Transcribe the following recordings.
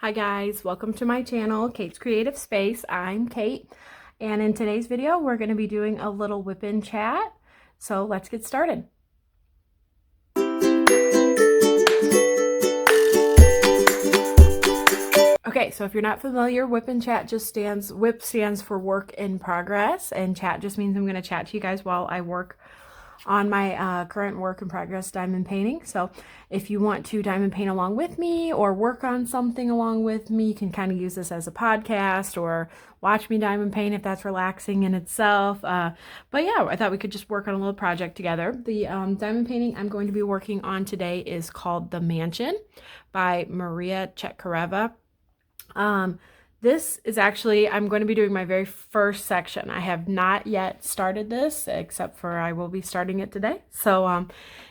Hi guys, welcome to my channel, Kate's Creative Space. I'm Kate, and in today's video we're going to be doing a little whip-in chat. So let's get started. Okay, so if you're not familiar, whip-in chat just stands, WIP stands for work in progress, and chat just means I'm going to chat to you guys while I work on my current work in progress diamond painting. So if you want to diamond paint along with me or work on something along with me, you can kind of use this as a podcast or watch me diamond paint if that's relaxing in itself. But yeah, I thought we could just work on a little project together. The diamond painting I'm going to be working on today is called The Mansion by Maria Chetkareva. This is actually, I'm going to be doing my very first section. I have not yet started this, except for I will be starting it today. So,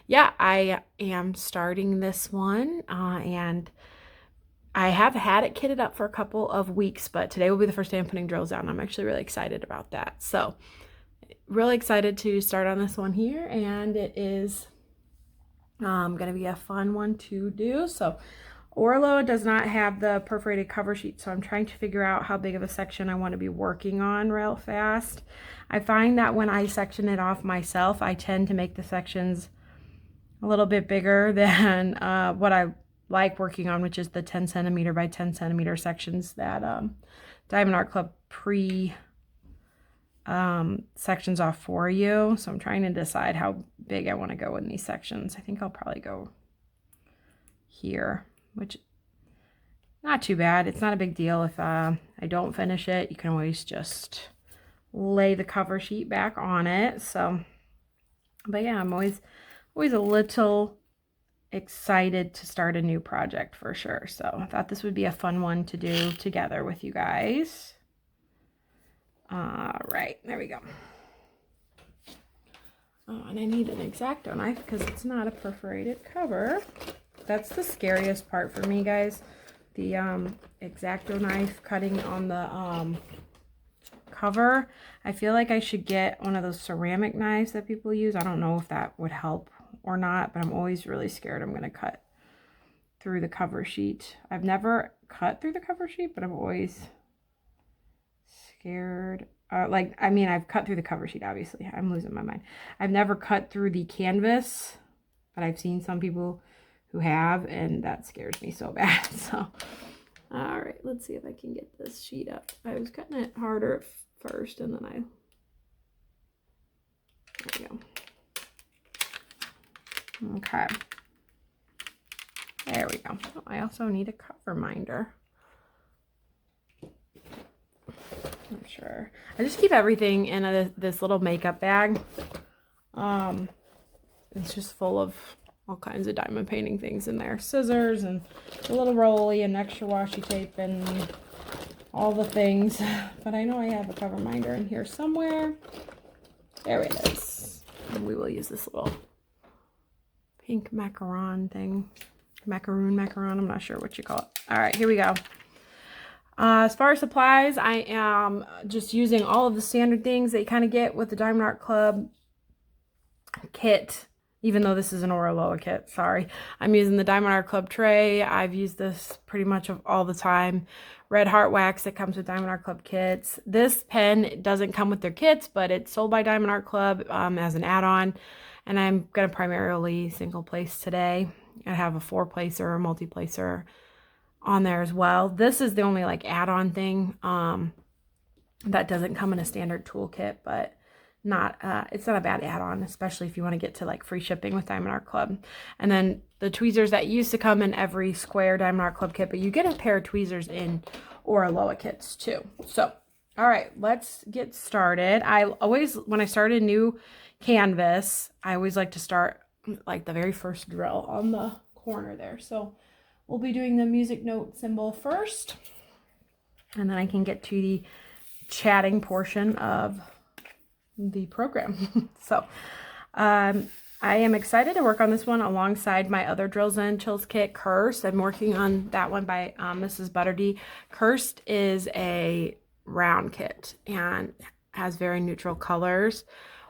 yeah, I am starting this one, and I have had it kitted up for a couple of weeks, but today will be the first day I'm putting drills down. I'm actually really excited about that. So, really excited to start on this one here, and it is going to be a fun one to do. So, Orlo does not have the perforated cover sheet, so I'm trying to figure out how big of a section I want to be working on real fast. I find that when I section it off myself, I tend to make the sections a little bit bigger than what I like working on, which is the 10 centimeter by 10 centimeter sections that Diamond Art Club sections off for you. So I'm trying to decide how big I want to go in these sections. I think I'll probably go here, which not too bad. It's not a big deal if I don't finish it. You can always just lay the cover sheet back on it. So, but yeah, I'm always a little excited to start a new project for sure. So I thought this would be a fun one to do together with you guys. All right, there we go. Oh, and I need an X-Acto knife because it's not a perforated cover. That's the scariest part for me, guys. The X-Acto knife cutting on the cover. I feel like I should get one of those ceramic knives that people use. I don't know if that would help or not, but I'm always really scared I'm going to cut through the cover sheet. I've never cut through the cover sheet, but I'm always scared. I mean, I've cut through the cover sheet, obviously. I'm losing my mind. I've never cut through the canvas, but I've seen some people who have, and that scares me so bad. So, all right, let's see if I can get this sheet up. I was cutting it harder at first, and then there we go. Okay. There we go. Oh, I also need a cover minder. I'm sure. I just keep everything in this little makeup bag. It's just full of all kinds of diamond painting things in there. Scissors and a little rolly and extra washi tape and all the things. But I know I have a cover minder in here somewhere. There it is. And we will use this little pink macaron thing. Macaroon, I'm not sure what you call it. All right, here we go. As far as supplies, I am just using all of the standard things that you kind of get with the Diamond Art Club kit, even though this is an Orlo kit. Sorry. I'm using the Diamond Art Club tray. I've used this pretty much all the time. Red Heart Wax that comes with Diamond Art Club kits. This pen doesn't come with their kits, but it's sold by Diamond Art Club as an add-on, and I'm going to primarily single place today. I have a 4-placer or multi-placer on there as well. This is the only like add-on thing that doesn't come in a standard toolkit, but it's not a bad add-on, especially if you want to get to like free shipping with Diamond Art Club. And then the tweezers that used to come in every square Diamond Art Club kit, but you get a pair of tweezers in Orlo kits too. So, all right, let's get started. I always, when I start a new canvas, I always like to start like the very first drill on the corner there. So we'll be doing the music note symbol first, and then I can get to the chatting portion of the program. So I am excited to work on this one alongside my other Drills and Chills kit, Cursed. I'm working on that one by Mrs. Butterdee. Cursed is a round kit and has very neutral colors,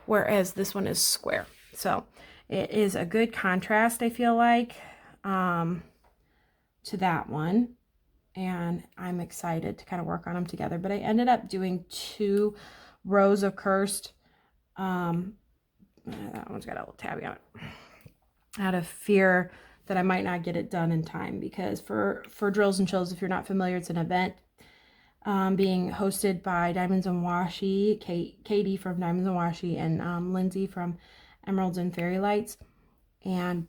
whereas this one is square. So it is a good contrast, I feel like, to that one. and I'm excited to kind of work on them together. But I ended up doing 2 rows of Cursed. That one's got a little tabby on it, out of fear that I might not get it done in time, because for Drills and Chills, if you're not familiar, it's an event being hosted by Diamonds and Washi, Katie from Diamonds and Washi, and Lindsay from Emeralds and Fairy Lights. And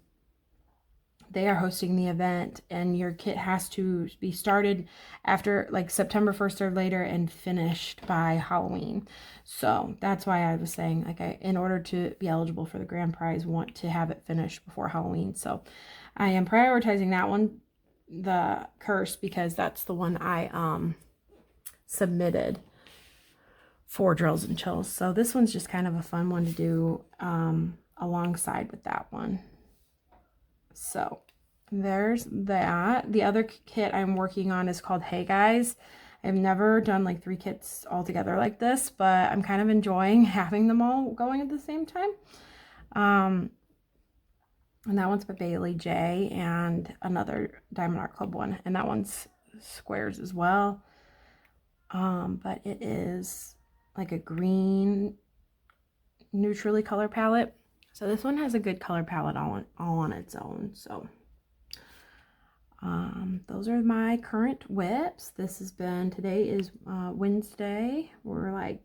they are hosting the event, and your kit has to be started after like September 1st or later and finished by Halloween. So that's why I was saying, like, in order to be eligible for the grand prize, want to have it finished before Halloween. So I am prioritizing that one, the Curse, because that's the one I submitted for Drills and Chills. So this one's just kind of a fun one to do alongside with that one. So there's that. The other kit I'm working on is called Hey Guys. I've never done like 3 kits all together like this, but I'm kind of enjoying having them all going at the same time. And that one's by Bailey J, and another Diamond Art Club one, and that one's squares as well. But it is like a green neutrally color palette. So this one has a good color palette all on its own. So those are my current WIPs. This has been, today is Wednesday. We're like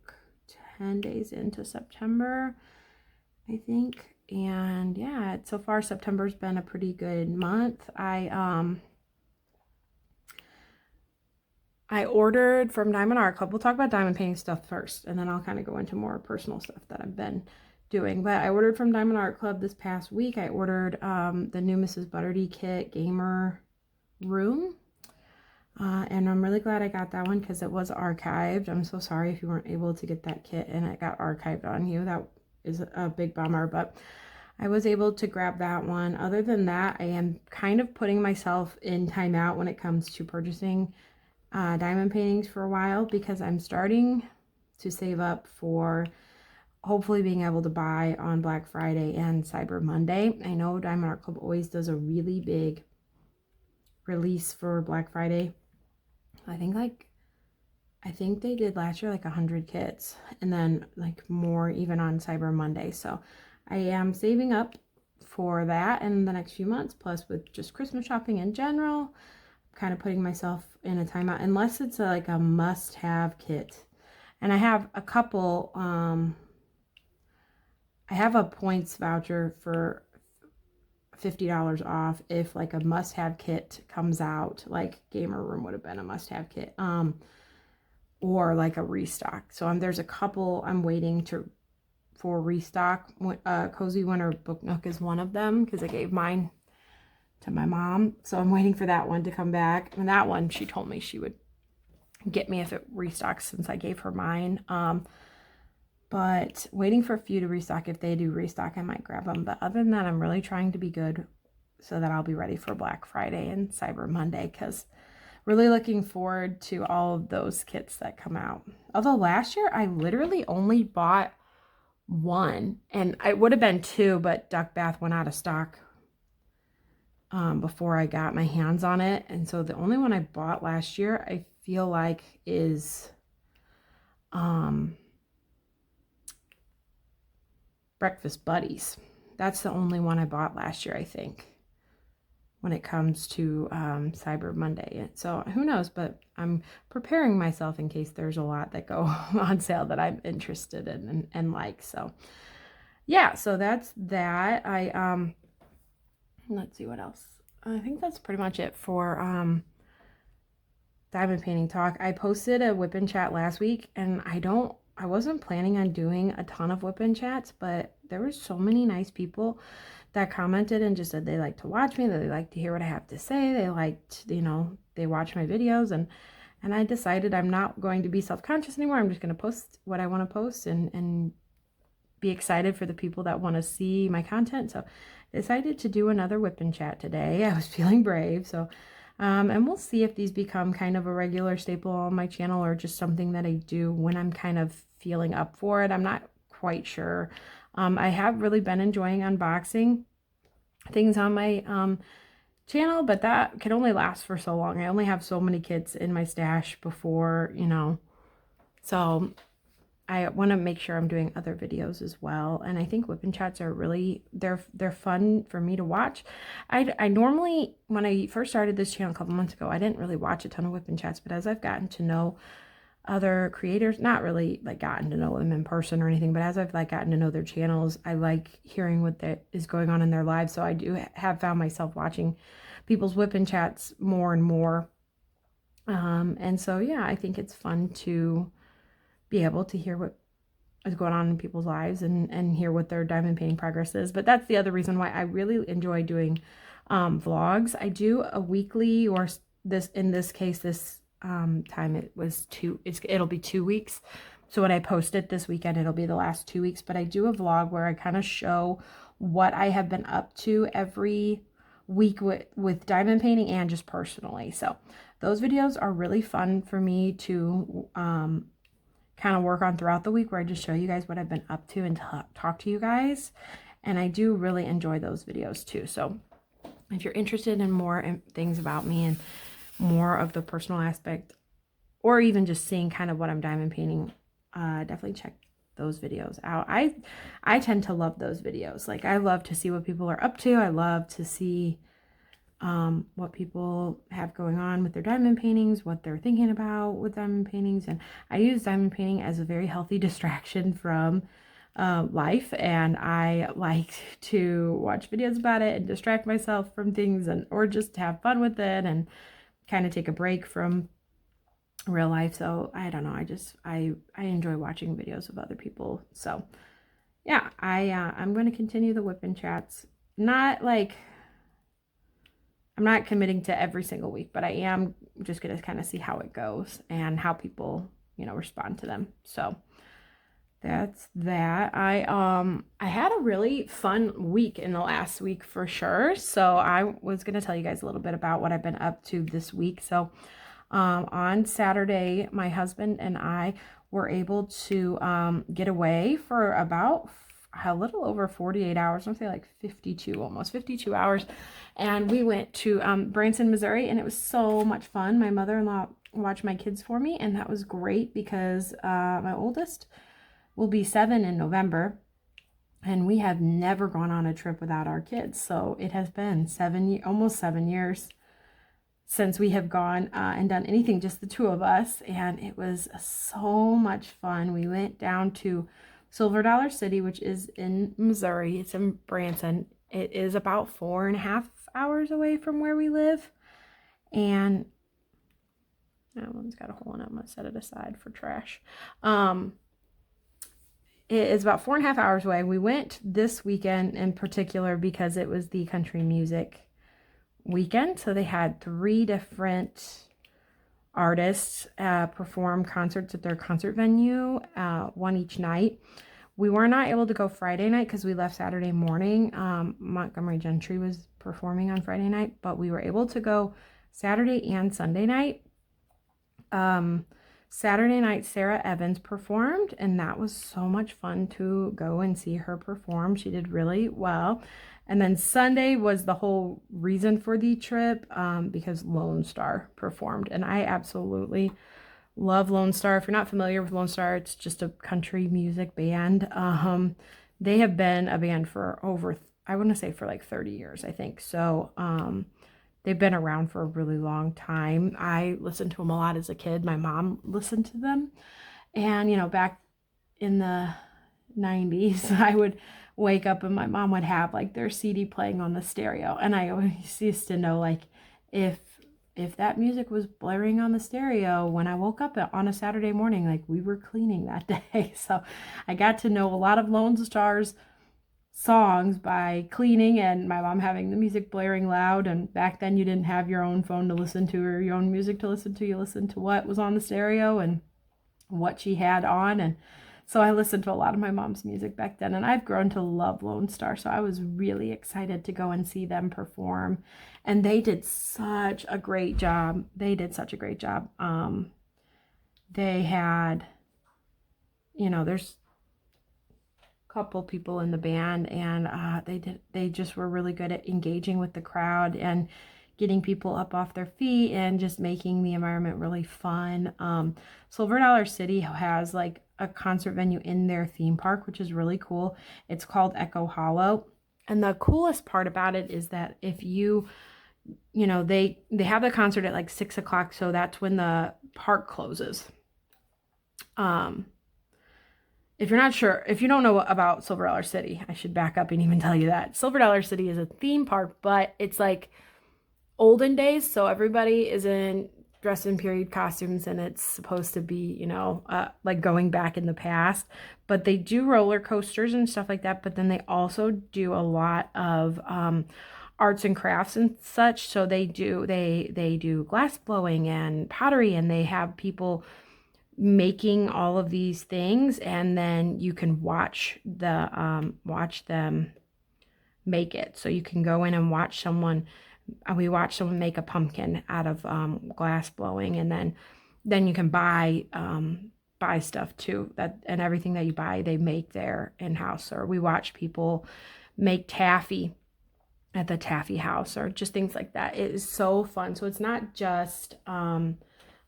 10 days into September, I think. And yeah, so far September's been a pretty good month. I ordered from Diamond Art Club. We'll talk about diamond painting stuff first, and then I'll kind of go into more personal stuff that I've been doing. But I ordered from Diamond Art Club this past week. I ordered the new Mrs. Butterdy kit, Gamer Room. And I'm really glad I got that one because it was archived. I'm so sorry if you weren't able to get that kit and it got archived on you. That is a big bummer, but I was able to grab that one. Other than that, I am kind of putting myself in timeout when it comes to purchasing diamond paintings for a while, because I'm starting to save up for hopefully being able to buy on Black Friday and Cyber Monday. I know Diamond Art Club always does a really big release for Black Friday. I think they did last year like 100 kits, and then like more even on Cyber Monday. So I am saving up for that in the next few months, plus with just Christmas shopping in general, kind of putting myself in a timeout unless it's like a must-have kit. And I have a couple, I have a points voucher for $50 off if like a must-have kit comes out, like Gamer Room would have been a must-have kit, or like a restock. So there's a couple I'm waiting for restock. Cozy Winter Book Nook is one of them, because I gave mine to my mom, so I'm waiting for that one to come back. And that one, she told me she would get me if it restocks, since I gave her mine. But waiting for a few to restock. If they do restock, I might grab them. But other than that, I'm really trying to be good so that I'll be ready for Black Friday and Cyber Monday, because really looking forward to all of those kits that come out. Although last year I literally only bought one, and it would have been 2, but Duck Bath went out of stock before I got my hands on it. And so the only one I bought last year, I feel like, is Breakfast Buddies. That's the only one I bought last year, I think, when it comes to Cyber Monday. So who knows, but I'm preparing myself in case there's a lot that go on sale that I'm interested in and like. So yeah, so that's that. Let's see what else. I think that's pretty much it for diamond painting talk. I posted a whip and chat last week, and I wasn't planning on doing a ton of whip and chats, but there were so many nice people that commented and just said they like to watch me, that they like to hear what I have to say. They liked, they watch my videos, and I decided I'm not going to be self-conscious anymore. I'm just going to post what I want to post and be excited for the people that want to see my content. So I decided to do another whip and chat today. I was feeling brave. So, and we'll see if these become kind of a regular staple on my channel, or just something that I do when I'm kind of feeling up for it. I'm not quite sure. I have really been enjoying unboxing things on my channel, but that can only last for so long. I only have so many kits in my stash before, you know, so I want to make sure I'm doing other videos as well. And I think whip and chats are really, they're fun for me to watch. I normally, when I first started this channel a couple months ago, I didn't really watch a ton of whip and chats, but as I've gotten to know other creators, not really like gotten to know them in person or anything, but as I've like gotten to know their channels, I like hearing what that is going on in their lives. So I do have found myself watching people's whip and chats more and more. And so, yeah, I think it's fun to be able to hear what is going on in people's lives and hear what their diamond painting progress is. But that's the other reason why I really enjoy doing vlogs. I do a weekly, or this, in this case, this time it was it'll be 2 weeks. So when I post it this weekend, it'll be the last 2 weeks. But I do a vlog where I kind of show what I have been up to every week with diamond painting and just personally. So those videos are really fun for me to kind of work on throughout the week, where I just show you guys what I've been up to and talk to you guys. And I do really enjoy those videos too. So if you're interested in more things about me and more of the personal aspect, or even just seeing kind of what I'm diamond painting, definitely check those videos out. I tend to love those videos. Like, I love to see what people are up to. I love to see what people have going on with their diamond paintings, what they're thinking about with diamond paintings. And I use diamond painting as a very healthy distraction from life, and I like to watch videos about it and distract myself from things, and or just have fun with it and kind of take a break from real life. So I don't know, I enjoy watching videos of other people. So yeah, I'm going to continue the whip and chats. Not like, I'm not committing to every single week, but I am just going to kind of see how it goes and how people, you know, respond to them. So that's that. I had a really fun week in the last week for sure. So I was going to tell you guys a little bit about what I've been up to this week. So on Saturday, my husband and I were able to get away for about a little over 48 hours. I'd say like 52, almost 52 hours. And we went to Branson, Missouri, and it was so much fun. My mother-in-law watched my kids for me, and that was great because my oldest will be 7 in November, and we have never gone on a trip without our kids. So it has been almost 7 years since we have gone and done anything, just the two of us, and it was so much fun. We went down to Silver Dollar City, which is in Missouri. It's in Branson. It is about 4.5 hours away from where we live, and that one's got a hole in it. I'm gonna set it aside for trash. It is about 4.5 hours away. We went this weekend in particular because it was the country music weekend. So they had 3 different artists perform concerts at their concert venue, one each night. We were not able to go Friday night because we left Saturday morning. Montgomery Gentry was performing on Friday night, but we were able to go Saturday and Sunday night. Saturday night, Sarah Evans performed, and that was so much fun to go and see her perform. She did really well. And then Sunday was the whole reason for the trip, because Lone Star performed, and I absolutely love Lone Star. If you're not familiar with Lone Star, it's just a country music band. They have been a band for over, I want to say for like 30 years, I think. So, they've been around for a really long time. I listened to them a lot as a kid. My mom listened to them. And, you know, back in the 90s, I would wake up and my mom would have like their CD playing on the stereo. And I always used to know, like, if that music was blaring on the stereo when I woke up on a Saturday morning, like, we were cleaning that day. So I got to know a lot of Lone Star's songs by cleaning, and my mom having the music blaring loud. And back then you didn't have your own phone to listen to or your own music to listen to. You listened to what was on the stereo and what she had on. And so I listened to a lot of my mom's music back then, and I've grown to love Lone Star. So I was really excited to go and see them perform, and they did such a great job. They had, you know, there's couple people in the band, and they just were really good at engaging with the crowd and getting people up off their feet and just making the environment really fun. Silver Dollar City has like a concert venue in their theme park, which is really cool. It's called Echo Hollow. And the coolest part about it is that if you know, they have the concert at like 6 o'clock, so that's when the park closes. If you're not sure, if you don't know about Silver Dollar City, I should back up and even tell you that. Silver Dollar City is a theme park, but it's like olden days, so everybody is dressed in period costumes, and it's supposed to be, you know, like going back in the past. But they do roller coasters and stuff like that, but then they also do a lot of arts and crafts and such. So they do glass blowing and pottery, and they have people making all of these things, and then you can watch them make it. So you can go in and watch someone. We watched someone make a pumpkin out of glass blowing, and then you can buy stuff too. And everything that you buy, they make there in house. Or we watch people make taffy at the taffy house, or just things like that. It is so fun. So it's not just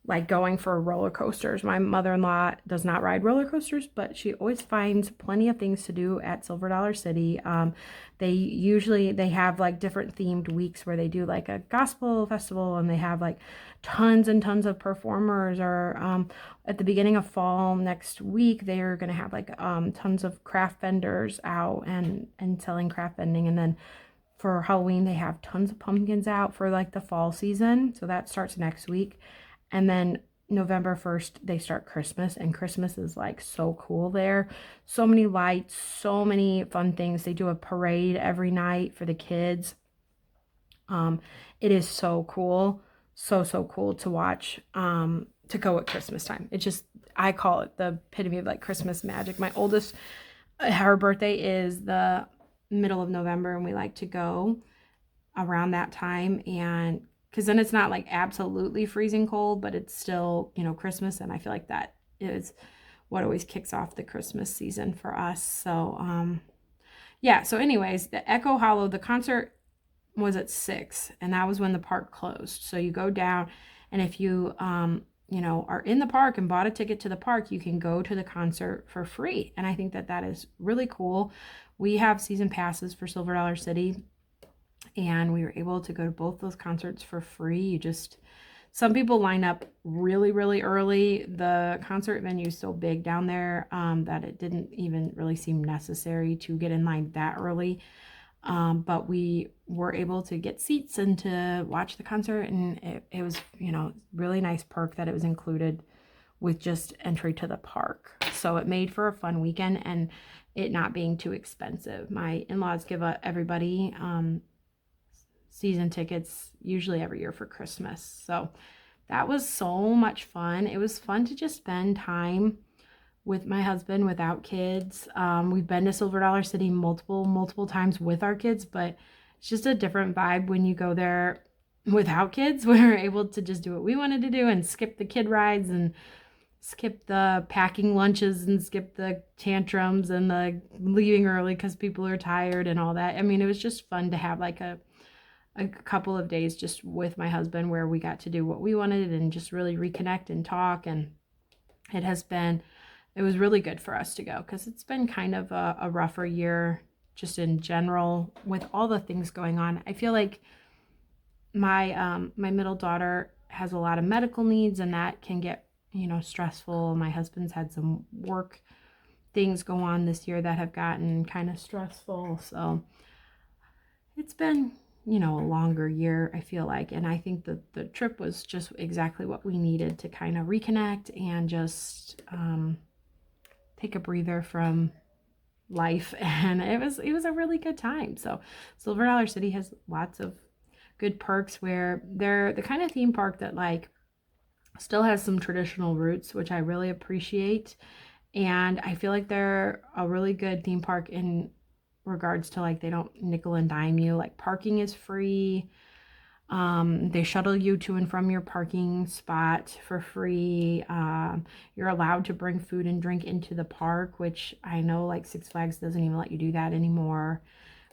like going for roller coasters. My mother-in-law does not ride roller coasters, but she always finds plenty of things to do at Silver Dollar City. They have like different themed weeks where they do like a gospel festival, and they have like tons and tons of performers. Or at the beginning of fall next week, they're going to have like tons of craft vendors out and selling craft vending. And then for Halloween, they have tons of pumpkins out for like the fall season. So that starts next week. And then November 1st, they start Christmas, and Christmas is like so cool there. So many lights, so many fun things. They do a parade every night for the kids. It is so cool. So cool to watch, to go at Christmas time. I call it the epitome of like Christmas magic. My oldest, her birthday is the middle of November, and we like to go around that time, and because then it's not like absolutely freezing cold, but it's still, you know, Christmas. And I feel like that is what always kicks off the Christmas season for us. So, yeah. So anyways, the Echo Hollow, the concert was at 6, and that was when the park closed. So you go down, and if you, you know, are in the park and bought a ticket to the park, you can go to the concert for free. And I think that is really cool. We have season passes for Silver Dollar City, and we were able to go to both those concerts for free. Some people line up really, really early. The concert venue is so big down there that it didn't even really seem necessary to get in line that early. But we were able to get seats and to watch the concert, and it was, you know, really nice perk that it was included with just entry to the park. So it made for a fun weekend, and it not being too expensive. My in-laws give everybody season tickets usually every year for Christmas. So that was so much fun. It was fun to just spend time with my husband without kids. We've been to Silver Dollar City multiple times with our kids, but it's just a different vibe when you go there without kids. We're able to just do what we wanted to do and skip the kid rides and skip the packing lunches and skip the tantrums and the leaving early because people are tired and all that. I mean, it was just fun to have like a couple of days just with my husband where we got to do what we wanted and just really reconnect and talk. And it was really good for us to go, because it's been kind of a rougher year just in general with all the things going on. I feel like my middle daughter has a lot of medical needs, and that can get, you know, stressful. My husband's had some work things go on this year that have gotten kind of stressful. So it's been, you know, a longer year, I feel like. And I think that the trip was just exactly what we needed to kind of reconnect and just take a breather from life. And it was a really good time. So Silver Dollar City has lots of good perks where they're the kind of theme park that like still has some traditional roots, which I really appreciate. And I feel like they're a really good theme park in regards to like they don't nickel and dime you. Like parking is free. They shuttle you to and from your parking spot for free. You're allowed to bring food and drink into the park, which I know like Six Flags doesn't even let you do that anymore,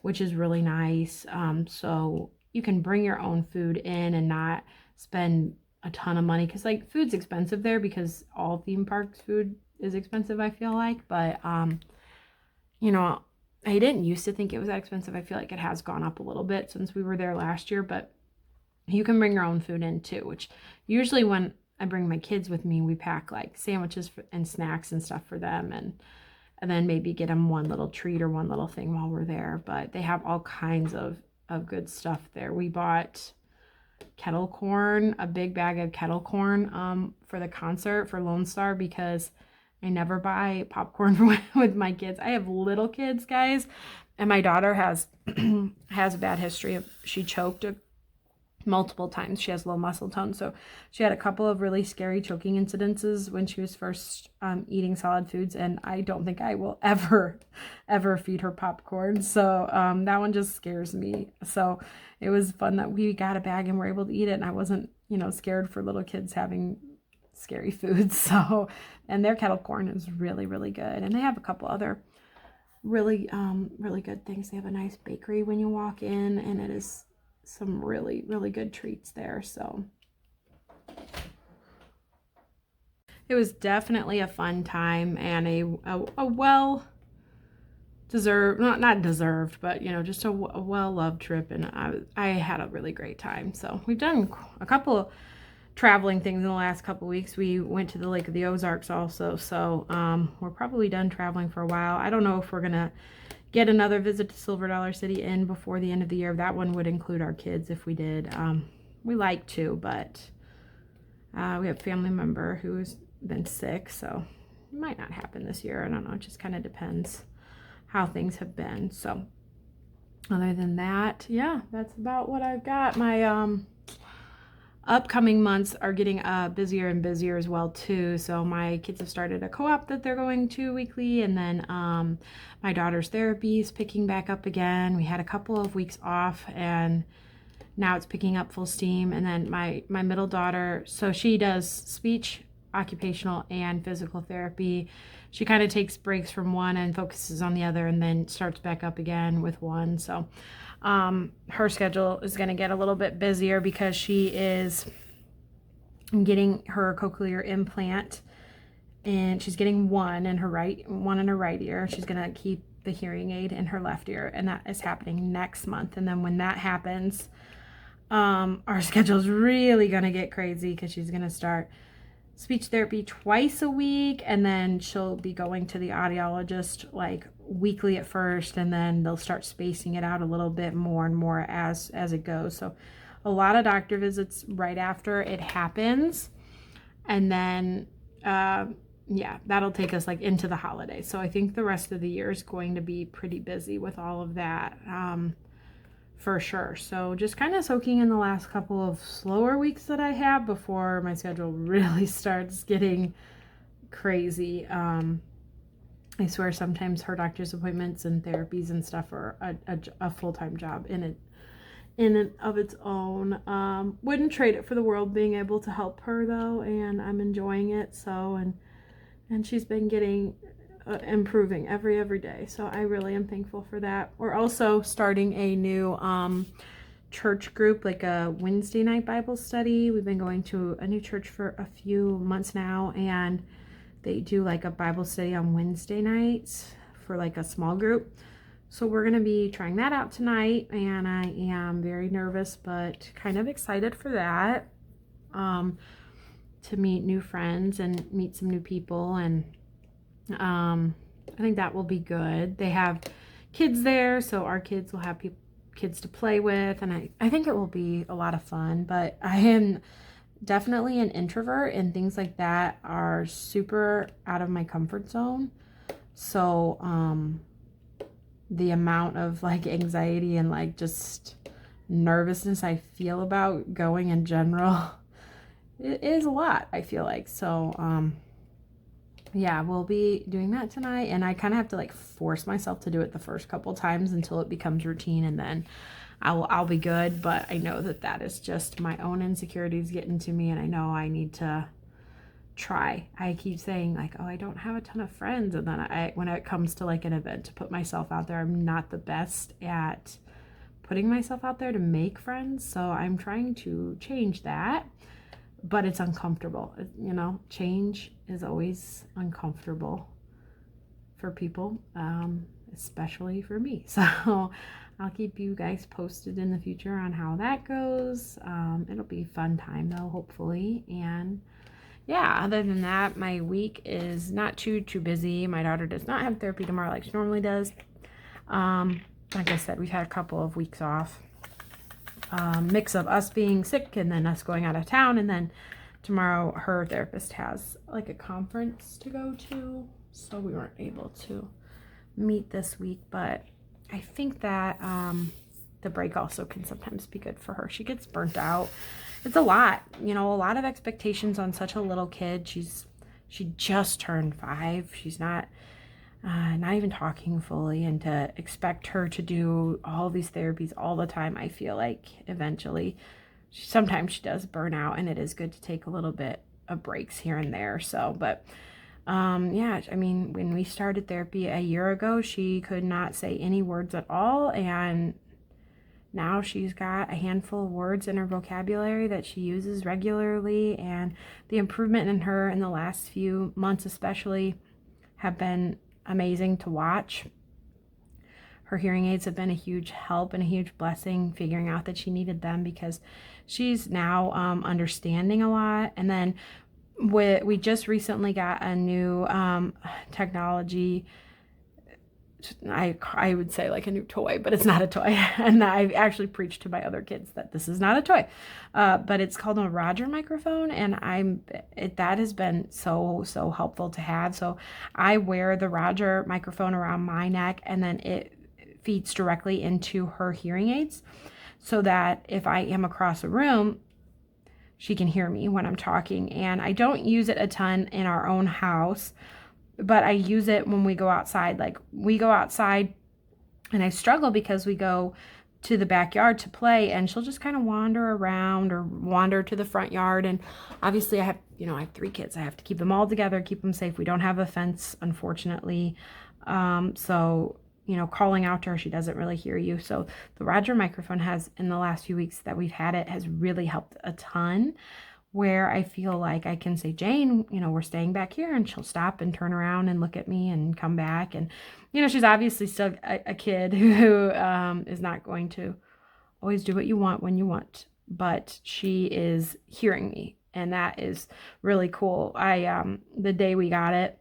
which is really nice. So you can bring your own food in and not spend a ton of money, because like food's expensive there because all theme parks food is expensive, I feel like. But you know, I didn't used to think it was that expensive. I feel like it has gone up a little bit since we were there last year, but you can bring your own food in too, which usually when I bring my kids with me, we pack like sandwiches and snacks and stuff for them, and then maybe get them one little treat or one little thing while we're there. But they have all kinds of good stuff there. We bought kettle corn, a big bag of kettle corn for the concert for Lone Star, because I never buy popcorn with my kids. I have little kids, guys, and my daughter has has a bad history of, she choked multiple times. She has low muscle tone, so she had a couple of really scary choking incidences when she was first eating solid foods, and I don't think I will ever feed her popcorn. So that one just scares me. So it was fun that we got a bag and were able to eat it, and I wasn't, you know, scared for little kids having scary foods. So, and their kettle corn is really, really good, and they have a couple other really good things. They have a nice bakery when you walk in, and it is some really, really good treats there. So it was definitely a fun time, and a well deserved, not deserved, but you know, just a well-loved trip, and I had a really great time. So we've done a couple of traveling things in the last couple weeks. We went to the Lake of the Ozarks also, so we're probably done traveling for a while. I don't know if we're gonna get another visit to Silver Dollar City in before the end of the year. That one would include our kids if we did. We like to, but we have a family member who's been sick, so it might not happen this year. I don't know. It just kind of depends how things have been. So other than that, yeah, that's about what I've got. My upcoming months are getting busier and busier as well too. So my kids have started a co-op that they're going to weekly, and then my daughter's therapy is picking back up again. We had a couple of weeks off, and now it's picking up full steam. And then my middle daughter, so she does speech, occupational, and physical therapy. She kind of takes breaks from one and focuses on the other, and then starts back up again with one. So her schedule is going to get a little bit busier because she is getting her cochlear implant, and she's getting one in her right ear. She's going to keep the hearing aid in her left ear, and that is happening next month. And then when that happens, our schedule is really going to get crazy, because she's going to start speech therapy twice a week, and then she'll be going to the audiologist like weekly at first, and then they'll start spacing it out a little bit more and more as it goes. So a lot of doctor visits right after it happens, and then yeah, that'll take us like into the holidays. So I think the rest of the year is going to be pretty busy with all of that, for sure. So just kind of soaking in the last couple of slower weeks that I have before my schedule really starts getting crazy. I swear sometimes her doctor's appointments and therapies and stuff are a full-time job in and of its own. Wouldn't trade it for the world, being able to help her though, and I'm enjoying it. So, and she's been getting improving every day, so I really am thankful for that. We're also starting a new church group, like a Wednesday night Bible study. We've been going to a new church for a few months now, and they do like a Bible study on Wednesday nights for like a small group. So we're going to be trying that out tonight, and I am very nervous but kind of excited for that, to meet new friends and meet some new people, and I think that will be good. They have kids there, so our kids will have kids to play with, and I think it will be a lot of fun. But I am definitely an introvert, and things like that are super out of my comfort zone. So the amount of like anxiety and like just nervousness I feel about going in general, it is a lot, I feel like. So yeah, we'll be doing that tonight, and I kind of have to like force myself to do it the first couple times until it becomes routine, and then I'll be good. But I know that is just my own insecurities getting to me, and I know I need to try. I keep saying like, oh, I don't have a ton of friends, and then when it comes to like an event, to put myself out there, I'm not the best at putting myself out there to make friends. So I'm trying to change that, but it's uncomfortable. You know, change is always uncomfortable for people, especially for me. So I'll keep you guys posted in the future on how that goes. It'll be a fun time though, hopefully. And yeah, other than that, my week is not too busy. My daughter does not have therapy tomorrow like she normally does. Like I said, we've had a couple of weeks off. Mix of us being sick and then us going out of town, and then tomorrow her therapist has like a conference to go to, so we weren't able to meet this week. But I think that the break also can sometimes be good for her. She gets burnt out. It's a lot, you know, a lot of expectations on such a little kid. She just turned 5. She's not even talking fully, and to expect her to do all these therapies all the time, I feel like eventually sometimes she does burn out, and it is good to take a little bit of breaks here and there. So, but yeah, I mean, when we started therapy a year ago, she could not say any words at all, and now she's got a handful of words in her vocabulary that she uses regularly, and the improvement in her in the last few months especially have been amazing to watch. Her hearing aids have been a huge help and a huge blessing, figuring out that she needed them, because she's now understanding a lot. And then we just recently got a new technology. I would say like a new toy, but it's not a toy. And I've actually preached to my other kids that this is not a toy, but it's called a Roger microphone, and that has been so helpful to have. So I wear the Roger microphone around my neck, and then it feeds directly into her hearing aids, so that if I am across a room, she can hear me when I'm talking. And I don't use it a ton in our own house, but I use it when we go outside. Like, we go outside and I struggle because we go to the backyard to play, and she'll just kind of wander around or wander to the front yard. And obviously I have 3 kids. I have to keep them all together, keep them safe. We don't have a fence, unfortunately. So, calling out to her, she doesn't really hear you. So the Roger microphone has, in the last few weeks that we've had it, has really helped a ton, where I feel like I can say, Jane, we're staying back here, and she'll stop and turn around and look at me and come back. And, she's obviously still a kid who is not going to always do what you want when you want, but she is hearing me, and that is really cool. The day we got it,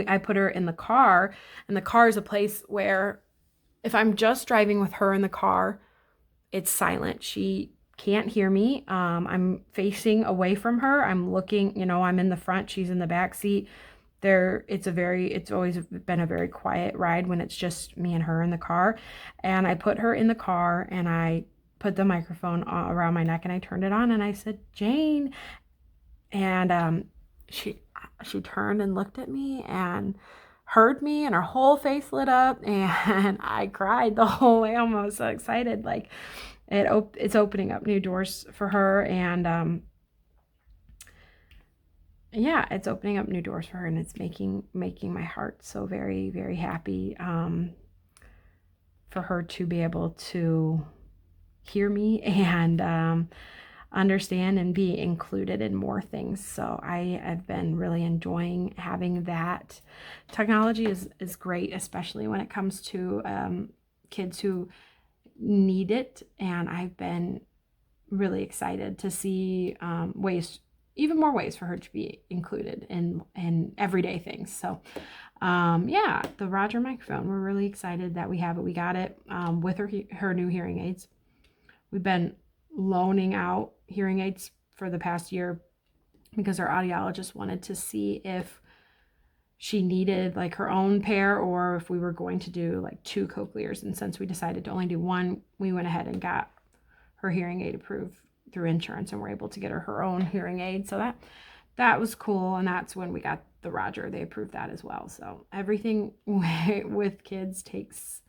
I put her in the car, and the car is a place where if I'm just driving with her in the car, it's silent. She can't hear me. I'm facing away from her. I'm looking, I'm in the front, she's in the back seat. It's always been a very quiet ride when it's just me and her in the car. And I put her in the car, and I put the microphone around my neck, and I turned it on, and I said, Jane. And she turned and looked at me and heard me, and her whole face lit up, and I cried the whole way. I was so excited. Like, it's opening up new doors for her, and yeah, it's opening up new doors for her, and it's making my heart so very, very happy for her to be able to hear me and understand and be included in more things. So I have been really enjoying having that. Technology is great, especially when it comes to kids who need it, and I've been really excited to see even more ways for her to be included in everyday things. So yeah, the Roger microphone, we're really excited that we have it. We got it with her new hearing aids. We've been loaning out hearing aids for the past year because our audiologist wanted to see if she needed like her own pair, or if we were going to do like 2 cochlears. And since we decided to only do 1, we went ahead and got her hearing aid approved through insurance, and we're able to get her own hearing aid. So that was cool. And that's when we got the Roger. They approved that as well. So everything with kids takes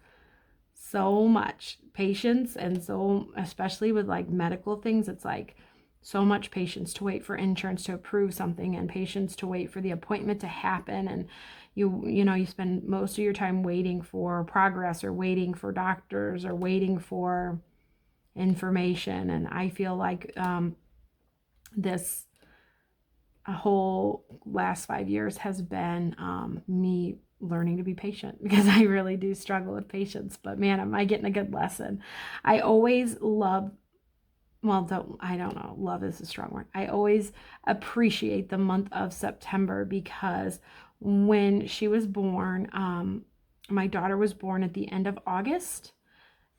so much patience, and so especially with like medical things, it's like so much patience to wait for insurance to approve something, and patience to wait for the appointment to happen. And you spend most of your time waiting for progress, or waiting for doctors, or waiting for information. And I feel like this a whole last 5 years has been me learning to be patient, because I really do struggle with patience. But man, am I getting a good lesson. I always love, well, I don't know, love is a strong word. I always appreciate the month of September, because when she was born, my daughter was born at the end of August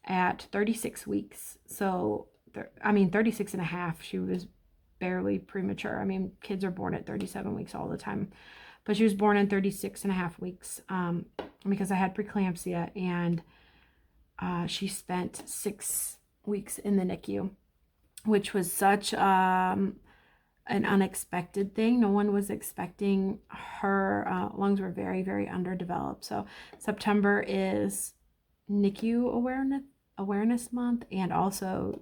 at 36 weeks. So, 36 and a half. She was barely premature. I mean, kids are born at 37 weeks all the time. But she was born in 36 and a half weeks because I had preeclampsia, and she spent 6 weeks in the NICU, which was such an unexpected thing. No one was expecting her. Lungs were very, very underdeveloped. So September is NICU awareness month, and also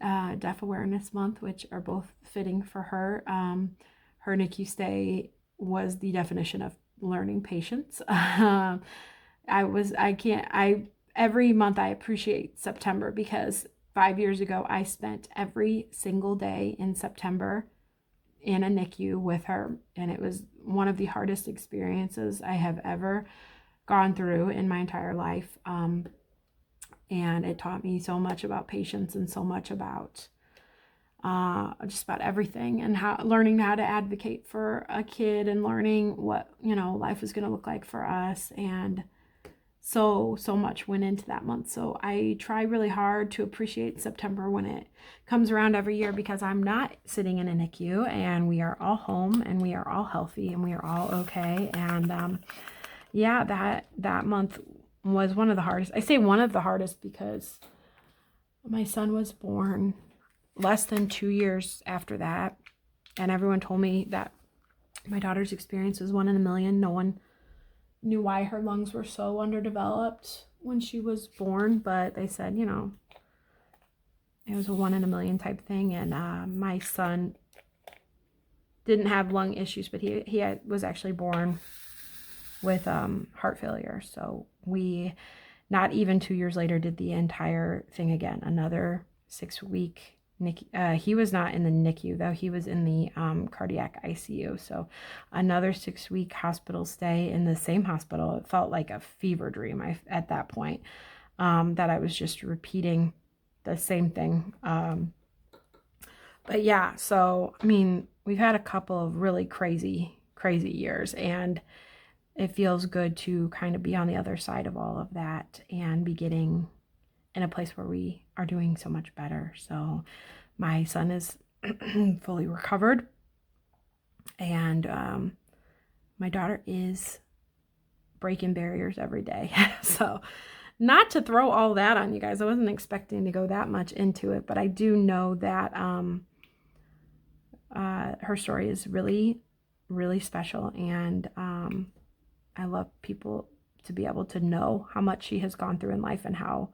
Deaf Awareness Month, which are both fitting for her. Her NICU stay was the definition of learning patience. Every month I appreciate September, because 5 years ago I spent every single day in September in a NICU with her, and it was one of the hardest experiences I have ever gone through in my entire life. And it taught me so much about patience, and so much about just about everything, and learning how to advocate for a kid, and learning what life is going to look like for us. And so much went into that month. So I try really hard to appreciate September when it comes around every year, because I'm not sitting in a NICU, and we are all home, and we are all healthy, and we are all okay. And that month was one of the hardest. I say one of the hardest because my son was born less than 2 years after that, and everyone told me that my daughter's experience was 1 in a million. No one knew why her lungs were so underdeveloped when she was born, but they said, it was a 1 in a million type thing. And my son didn't have lung issues, but he was actually born with heart failure. So we, not even 2 years later, did the entire thing again. Another 6-week NICU. He was not in the NICU though. He was in the cardiac ICU. So another 6-week hospital stay in the same hospital. It felt like a fever dream at that point, that I was just repeating the same thing. But yeah, so I mean, we've had a couple of really crazy years, and it feels good to kind of be on the other side of all of that, and be getting in a place where we are doing so much better. So my son is fully recovered, and my daughter is breaking barriers every day. So not to throw all that on you guys, I wasn't expecting to go that much into it, but I do know that her story is really, really special, and I love people to be able to know how much she has gone through in life, and how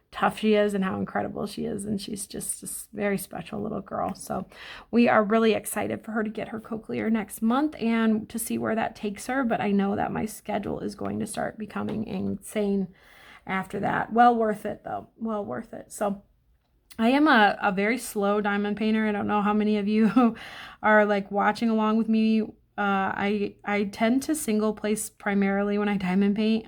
tough she is, and how incredible she is. And she's just this very special little girl. So we are really excited for her to get her cochlear next month, and to see where that takes her. But I know that my schedule is going to start becoming insane after that. Well worth it though. Well worth it. So I am a very slow diamond painter. I don't know how many of you are like watching along with me. I tend to single place primarily when I diamond paint.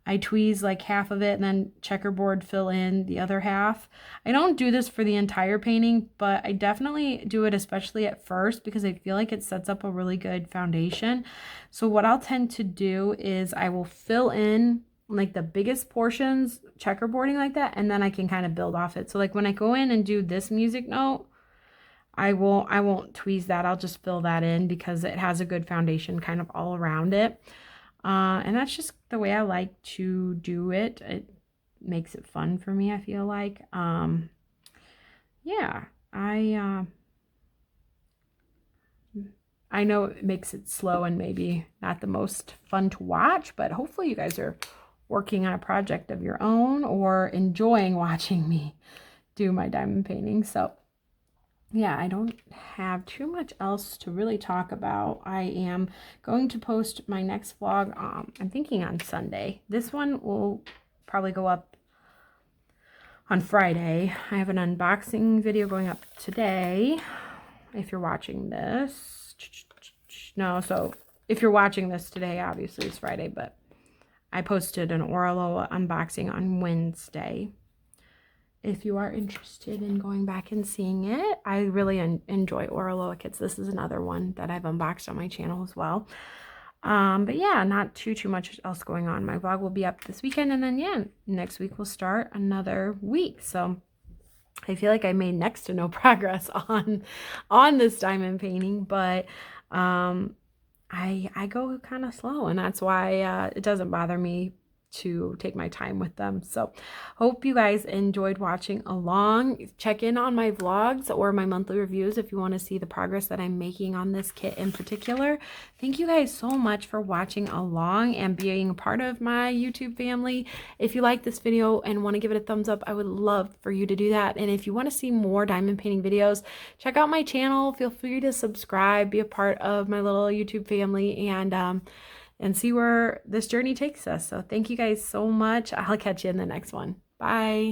I tweeze like half of it, and then checkerboard fill in the other half. I don't do this for the entire painting, but I definitely do it especially at first, because I feel like it sets up a really good foundation. So what I'll tend to do is I will fill in like the biggest portions, checkerboarding like that, and then I can kind of build off it. So like when I go in and do this music note, I won't tweeze that. I'll just fill that in, because it has a good foundation kind of all around it. And that's just the way I like to do it. It makes it fun for me, I feel like. Yeah, I know it makes it slow and maybe not the most fun to watch, but hopefully you guys are working on a project of your own, or enjoying watching me do my diamond painting. So yeah, I don't have too much else to really talk about. I am going to post my next vlog, I'm thinking on Sunday. This one will probably go up on Friday. I have an unboxing video going up today. If you're watching this, no, so if you're watching this today, obviously it's Friday, but I posted an Orlo unboxing on Wednesday. If you are interested in going back and seeing it, I really enjoy Orlo kits. This is another one that I've unboxed on my channel as well. But yeah, not too much else going on. My vlog will be up this weekend, and then yeah, next week we'll start another week. So I feel like I made next to no progress on this diamond painting, but I go kind of slow, and that's why it doesn't bother me to take my time with them. So hope you guys enjoyed watching along. Check in on my vlogs or my monthly reviews if you want to see the progress that I'm making on this kit in particular. Thank you guys so much for watching along and being a part of my YouTube family. If you like this video and want to give it a thumbs up, I would love for you to do that. And if you want to see more diamond painting videos, check out my channel. Feel free to subscribe, be a part of my little YouTube family, and see where this journey takes us. So thank you guys so much. I'll catch you in the next one. Bye.